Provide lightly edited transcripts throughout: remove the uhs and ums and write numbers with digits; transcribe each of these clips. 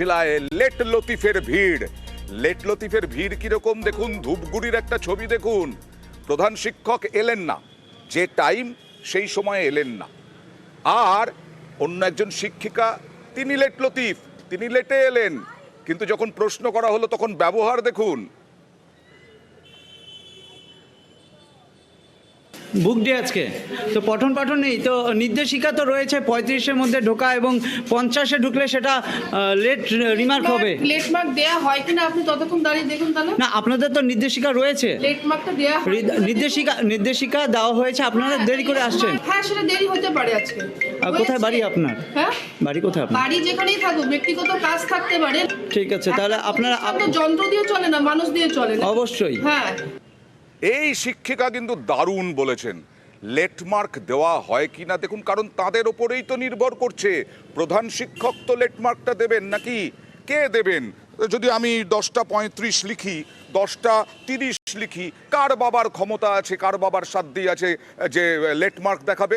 জেলায় লেট লতিফের ভিড়। লেট লতিফের ভিড় কিরকম দেখুন, ধূপগুড়ির একটা ছবি দেখুন। প্রধান শিক্ষক এলেন না, যে টাইম সেই সময় এলেন না, আর অন্য একজন শিক্ষিকা তিনি লেট লতিফ, তিনি লেটে এলেন, কিন্তু যখন প্রশ্ন করা হলো তখন ব্যবহার দেখুন। বুক ডে আজকে তো পঠন পাঠন নেই, তো নির্দেশিকা তো রয়েছে 35-এর মধ্যে ঢোকা এবং 50-এ ঢুকলে সেটা লেট রিমার্ক হবে। লেট মার্ক দেয়া হয় কিনা আপনি ততক্ষণ দাঁড়িয়ে দেখুন তাহলে। না, আপনাদের তো নির্দেশিকা রয়েছে, লেট মার্কটা দেয়া হয়। নির্দেশিকা দেওয়া হয়েছে, আপনারা দেরি করে আসছেন। হ্যাঁ, সেটা দেরি হতে পারে আজকে। কোথায় বাড়ি আপনার? হ্যাঁ, বাড়ি কোথায় আপনার? বাড়ি যেখানেই থাকুক, ব্যক্তিগত কাজ থাকতে পারে। ঠিক আছে, তাহলে আপনারা তো যন্ত্র দিয়ে চলে না, মানুষ দিয়ে চলে না। অবশ্যই। হ্যাঁ, এই শিক্ষিকা কিন্তু দারুণ বলেছেন, লেটমার্ক দেওয়া হয় কিনা দেখুন, কারণ তাদের ওপরেই তো নির্ভর করছে। প্রধান শিক্ষক তো লেটমার্কটা দেবেন নাকি কে দেবেন? যদি আমি 10টা 35 লিখি, 10টা 30 লিখি, কার বাবার ক্ষমতা আছে, কার বাবার সাধ্য আছে যে লেটমার্ক দেখাবে?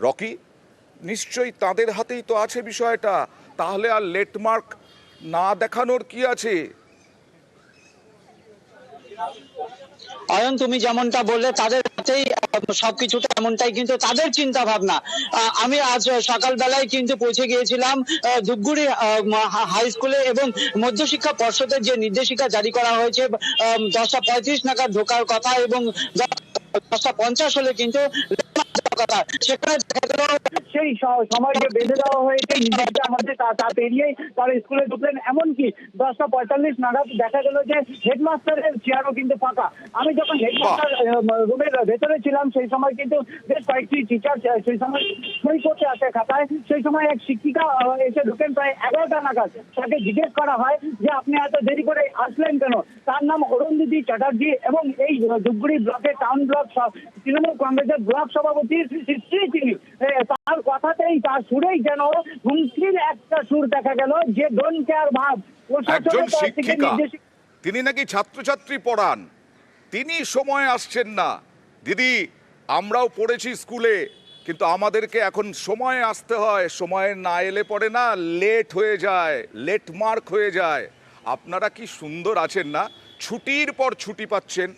রকি, নিশ্চয়ই তাদের হাতেই তো আছে বিষয়টা, তাহলে আর লেটমার্ক না দেখানোর কি আছে? অয়ন, তুমি যেমনটা বললে তাদের হাতেই সবকিছুটা, এমনটাই কিন্তু তাদের চিন্তা ভাবনা। আমি আজ সকালবেলায় কিন্তু পৌঁছে গিয়েছিলাম ধূপগুড়ি হাই স্কুলে, এবং মধ্যশিক্ষা পর্ষদের যে নির্দেশিকা জারি করা হয়েছে 10টা 35 নাগাদ ঢোকার কথা এবং 10টা 50 হলে কিন্তু সেখানে সেই সময়কে বেঁধে দেওয়া হয়েছে। নির্দেশিকা আমাদের তা পেরিয়েই তারা স্কুলে ঢুকলেন। এমনকি 10টা 45 নাগাদ দেখা গেল যে হেডমাস্টারের চেয়ারও কিন্তু ফাঁকা। আমি যখন হেডমাস্টার রুমের ভেতরে ছিলাম সেই সময় কিন্তু বেশ কয়েকটি টিচার সেই সময় সই করতে আসে খাতায়। সেই সময় এক শিক্ষিকা এসে ঢুকেন প্রায় 11টা নাগাদ। তাকে জিজ্ঞেস করা হয় যে আপনি এত দেরি করে আসলেন কেন? তার নাম অরুন্ধতী চ্যাটার্জি এবং এই ধূপগুড়ি ব্লকের টাউন ব্লক তৃণমূল কংগ্রেসের ব্লক সভাপতির স্ত্রী তিনি। তার কথাতেই, তার সুরেই যেন হুমকির একটা সুর দেখা গেল, যে ডোন্ট কেয়ার ভাব। একজন শিক্ষিকা, তিনি নাকি ছাত্রছাত্রী পড়ান, তিনি সময় আসছেন না। দিদি, আমরাও পড়েছি স্কুলে, কিন্তু আমাদেরকে এখন সময়ে আসতে হয়, সময়ে না এলে পরে না লেট হয়ে যায়, লেট মার্ক হয়ে যায়। আপনারা কি সুন্দর আছেন না, ছুটির পর ছুটি পাচ্ছেন,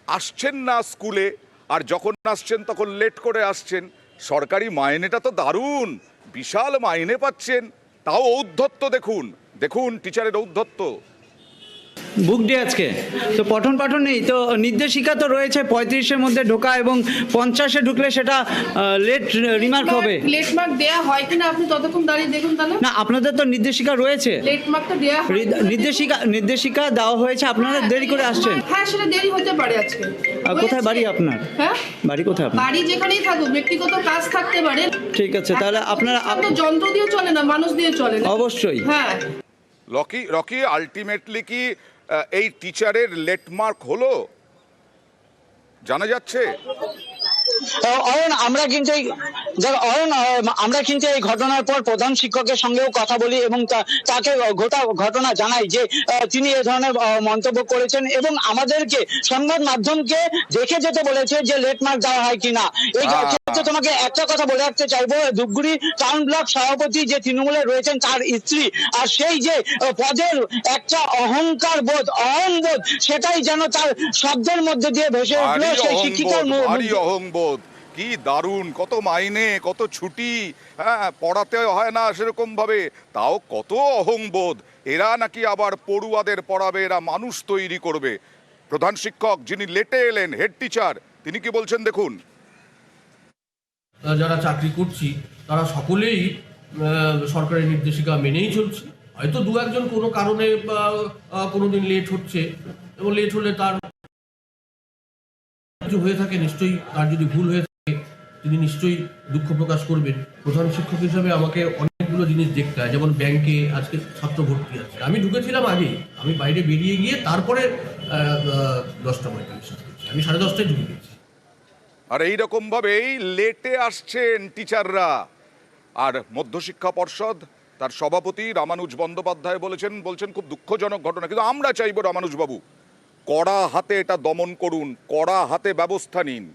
আসছেন না স্কুলে, আর যখন আসছেন তখন লেট করে আসছেন। সরকারি মাইনেটা তো দারুণ, বিশাল মাইনে পাচ্ছেন, তাও ঔদ্ধত্য দেখুন, দেখুন টিচারের ঔদ্ধত্য। বুক ডে আজকে তো পঠন পাঠন নেই, তো নির্দেশিকা তো রয়েছে 35-এর মধ্যে ঢোকা এবং 50-এ ঢুকলে সেটা লেট রিমার্ক হবে। লেট মার্ক দেয়া হয় কিনা আপনি ততক্ষণ দাঁড়িয়ে দেখুন তাহলে। না, আপনাদের তো নির্দেশিকা রয়েছে, লেট মার্কটা দেয়া হয়। নির্দেশিকা দেওয়া হয়েছে, আপনারা দেরি করে আসছেন। হ্যাঁ, সেটা দেরি হতে পারে আজকে। কোথায় বাড়ি আপনার? হ্যাঁ, বাড়ি কোথায় আপনার? বাড়ি যেখানেই থাকুক, ব্যক্তিগত কাজ থাকতে পারে। ঠিক আছে, তাহলে আপনারা তো যন্ত্র দিয়ে চলে না, মানুষ দিয়ে চলে না। অবশ্যই। হ্যাঁ, রকি, আলটিমেটলি কি এই টিচারের লেটমার্ক হলো জানা যাচ্ছে? অয়ন, আমরা কিন্তু এই ঘটনার পর প্রধান শিক্ষকের সঙ্গেও কথা বলি এবং তাকে গোটা ঘটনা জানাই যে তিনি এ ধরনের মন্তব্য করেছেন এবং আমাদেরকে সংবাদ মাধ্যমকে দেখে যেতে বলেছে যে লেটমার্ক দেওয়া হয় কিনা। এই ক্ষেত্রে তোমাকে একটা কথা বলে রাখতে চাইবো, ধূপগুড়ি টাউন ব্লক সভাপতি যে তৃণমূলে রয়েছেন তার স্ত্রী, আর সেই যে পদের একটা অহংকার বোধ, অহংবোধ, সেটাই যেন তার শব্দের মধ্যে দিয়ে ভেসে উঠলো সেই শিক্ষিকার। ভারী অহংবোধ, কি দারুণ, কত মাইনে, কত ছুটি, হ্যাঁ, পড়াতে হয় না সেরকম ভাবে, তাও কত অহংবোধ। এরা নাকি আবার পড়ুয়াদের পড়াবে, এরা মানুষ তৈরি করবে। প্রধান শিক্ষক যিনি লেটে এলেন, হেড টিচার, তিনি কি বলছেন দেখুন। যারা চাকরি করছি তারা সকলেই সরকারের নির্দেশিকা মেনেই চলছে। হয়তো দু একজন কোনো কারণে কোনোদিন লেট হচ্ছে, এবং লেট হলে তার কিছু হয়ে থাকে, নিশ্চয়ই তার যদি ভুল হয়ে থাকে তিনি নিশ্চয়ই দুঃখ প্রকাশ করবেন। প্রধান শিক্ষক হিসাবে আমাকে অনেকগুলো জিনিস দেখতে হয়, যেমন ব্যাংকে আজকে ছাত্র ভর্তি আছে, আমি ঢুকেছিলাম আগে, আমি বাইরে বেরিয়ে গিয়ে তারপরে 10টা 45 আমি 10:30টায় ঢুকে গেছি। আর এইরকম ভাবেই লেটে আসছেন টিচাররা। আর মধ্যশিক্ষা পর্ষদ, তার সভাপতি রামানুজ বন্দ্যোপাধ্যায় বলছেন খুব দুঃখজনক ঘটনা, কিন্তু আমরা চাইব রামানুজবাবু কড়া হাতে এটা দমন করুন, কড়া হাতে ব্যবস্থা নিন।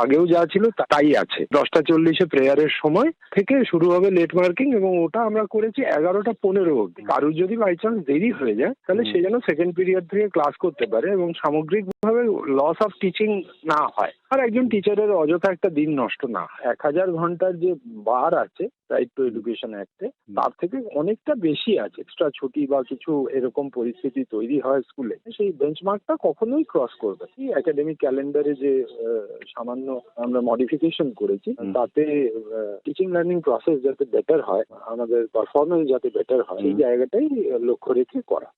আগেও যা ছিল তাই আছে। 10:40 প্রেয়ারের সময় থেকে শুরু হবে লেট মার্কিং, এবং ওটা আমরা করেছি 11:15 অবধি। কারুর যদি বাই চান্স দেরি হয়ে যায় তাহলে সে যেন সেকেন্ড পিরিয়ড থেকে ক্লাস করতে পারে এবং সামগ্রিকভাবে লস অফ টিচিং না হয়, আর একজন টিচারের অযথা একটা দিন নষ্ট না হয়। 1000 ঘন্টার যে বার আছে রাইট টু এডুকেশন অ্যাক্টে, তার থেকে অনেকটা বেশি আছে। এক্সট্রা ছুটি বা কিছু এরকম পরিস্থিতি তৈরি হয় স্কুলে, সেই বেঞ্চমার্কটা কখনোই ক্রস করবে। এই একাডেমিক ক্যালেন্ডারে যে সামান্য আমরা মডিফিকেশন করেছি, তাতে টিচিং লার্নিং প্রসেস যাতে বেটার হয়, আমাদের পারফরমেন্স যাতে বেটার হয়, এই জায়গাটাই লক্ষ্য রেখে করা।